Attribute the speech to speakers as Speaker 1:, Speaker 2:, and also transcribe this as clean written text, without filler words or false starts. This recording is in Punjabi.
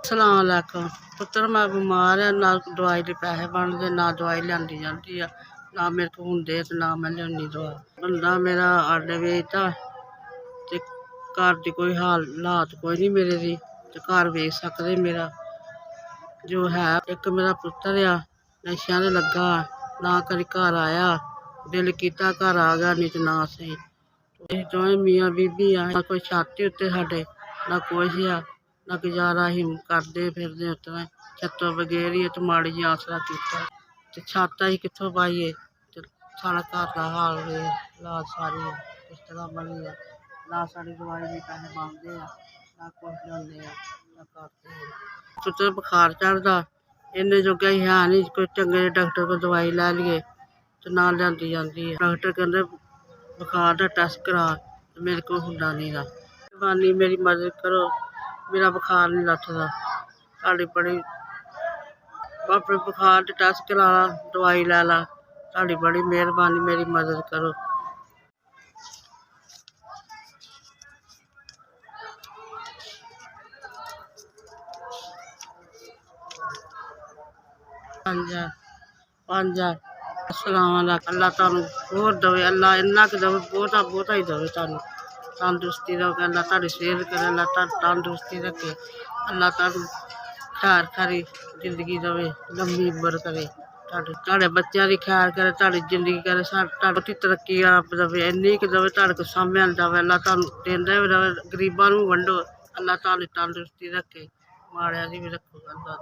Speaker 1: ਸਲਾਮੁਅਲੈकुम ਪੁੱਤਰ ਮੈਂ ਬਿਮਾਰ ਆ, ਨਾ ਦਵਾਈ ਦੇ ਪੈਸੇ ਬਣਦੇ, ਨਾ ਦਵਾਈ ਲਿਆਂਦੀ ਜਾਂਦੀ ਆ, ਨਾ ਮੇਰੇ ਕੋਲ ਹੁੰਦੇ ਤੇ ਨਾ ਮੈਂ ਲਿਆਉਂਦੀ ਦਵਾ। ਬੰਦਾ ਮੇਰਾ ਆਡੇ ਵੇਚਦਾ ਤੇ ਘਰ ਦੀ ਕੋਈ ਹਾਲਾਤ ਕੋਈ ਨਹੀਂ ਮੇਰੇ ਦੀ, ਤੇ ਘਰ ਵੇਚ ਸਕਦੇ ਮੇਰਾ ਜੋ ਹੈ। ਇੱਕ ਮੇਰਾ ਪੁੱਤਰ ਆ ਨਸ਼ਿਆਂ ਦੇ ਲੱਗਾ, ਨਾ ਕਦੀ ਘਰ ਆਇਆ, ਦਿਲ ਕੀਤਾ ਘਰ ਆ ਗਿਆ, ਨਹੀਂ ਤੇ ਨਾ ਸਹੀ। ਅਸੀਂ ਦੋਵੇਂ ਮੀਆਂ ਬੀਬੀ ਆ, ਨਾ ਕੋਈ ਛੱਤ ਉੱਤੇ ਸਾਡੇ, ਨਾ ਕੁਛ ਆ, ਨਾ ਗੁਜ਼ਾਰਾ ਅਸੀਂ ਕਰਦੇ ਫਿਰਦੇ ਉਸ ਤਰ੍ਹਾਂ ਛੱਤੋਂ ਬਗੈਰ ਹੀ ਤੇ ਮਾੜੀ ਜਿਹੀ ਆਸਰਾ ਕੀਤਾ ਤੇ ਛੱਤ ਅਸੀਂ ਕਿੱਥੋਂ ਪਾਈਏ। ਤੇ ਸਾਡਾ ਘਰ ਦਾ ਹਾਲ ਵੇ ਹਾਲਾਤ ਸਾਰੇ ਇਸ ਤਰ੍ਹਾਂ ਬਣੀ ਆ, ਨਾ ਸਾਡੀ ਦਵਾਈ ਦੇ ਪੈਸੇ ਬਣਦੇ ਆ, ਨਾ ਕੁਛ ਲਿਆਉਂਦੇ ਆ, ਨਾ ਕਰਦੇ ਆ। ਪੁੱਤਰ ਬੁਖਾਰ ਚੜ੍ਹਦਾ, ਇੰਨੇ ਜੋਗਾ ਹੀ ਹੈ ਨਹੀਂ ਕੋਈ ਚੰਗੇ ਜਿਹੇ ਡਾਕਟਰ ਕੋਲ ਦਵਾਈ ਲੈ ਲਈਏ ਤੇ ਨਾ ਲਿਆਂਦੀ ਜਾਂਦੀ ਹੈ। ਡਾਕਟਰ ਕਹਿੰਦੇ ਬੁਖਾਰ ਦਾ ਟੈਸਟ ਕਰਾ, ਤੇ ਮੇਰੇ ਕੋਲ ਹੁੰਦਾ ਨਹੀਂ ਗਾ। ਮਿਹਰਬਾਨੀ ਮੇਰੀ ਮਦਦ ਕਰੋ, ਮੇਰਾ ਬੁਖਾਰ ਨਹੀਂ ਲੱਥਦਾ। ਤੁਹਾਡੀ ਬੜੀ ਆਪਣੇ ਬੁਖਾਰ ਦੇ ਟੈਸਟ ਕਰਾ ਲਾ, ਦਵਾਈ ਲੈ ਲਾ, ਤੁਹਾਡੀ ਬੜੀ ਮਿਹਰਬਾਨੀ, ਮੇਰੀ ਮਦਦ ਕਰੋ। ਪੰਜ ਅਸਲਾਮੁਅਲੈकुम। ਅੱਲਾ ਤੁਹਾਨੂੰ ਹੋਰ ਦੇਵੇ, ਅੱਲਾ ਇੰਨਾ ਕੁ ਦੇਵੇ, ਬਹੁਤਾ ਬਹੁਤਾ ਹੀ ਦੇਵੇ ਤੁਹਾਨੂੰ ਤੰਦਰੁਸਤੀ ਦੇਵੇ। ਅੱਲਾ ਤੁਹਾਡੀ ਸਿਹਤ ਕਰੇ, ਅੱਲਾ ਤੁਹਾਨੂੰ ਤੰਦਰੁਸਤੀ ਰੱਖੇ, ਅੱਲਾ ਤੁਹਾਨੂੰ ਖੈਰ ਖਰੀ ਜ਼ਿੰਦਗੀ ਦੇਵੇ, ਲੰਮੀ ਉਮਰ ਕਰੇ, ਤੁਹਾਡੇ ਬੱਚਿਆਂ ਦੀ ਖੈਰ ਕਰੇ, ਤੁਹਾਡੀ ਜ਼ਿੰਦਗੀ ਕਰੇ, ਤੁਹਾਡੀ ਤਰੱਕੀ ਰੱਬ ਦੇਵੇ, ਇੰਨੀ ਕੁ ਦੇਵੇ ਤੁਹਾਡੇ ਕੋਲ ਸਾਂਭਿਆ ਨਹੀਂ ਜਾਵੇ। ਅੱਲਾ ਤੁਹਾਨੂੰ ਦਿੰਦਾ ਵੀ ਰਹੇ, ਗਰੀਬਾਂ ਨੂੰ ਵੰਡੋ, ਅੱਲਾ ਤੁਹਾਨੂੰ ਤੰਦਰੁਸਤੀ ਰੱਖੇ, ਮਾੜਿਆਂ ਦੀ ਵੀ ਰੱਖੋ ਅੱਲਾ।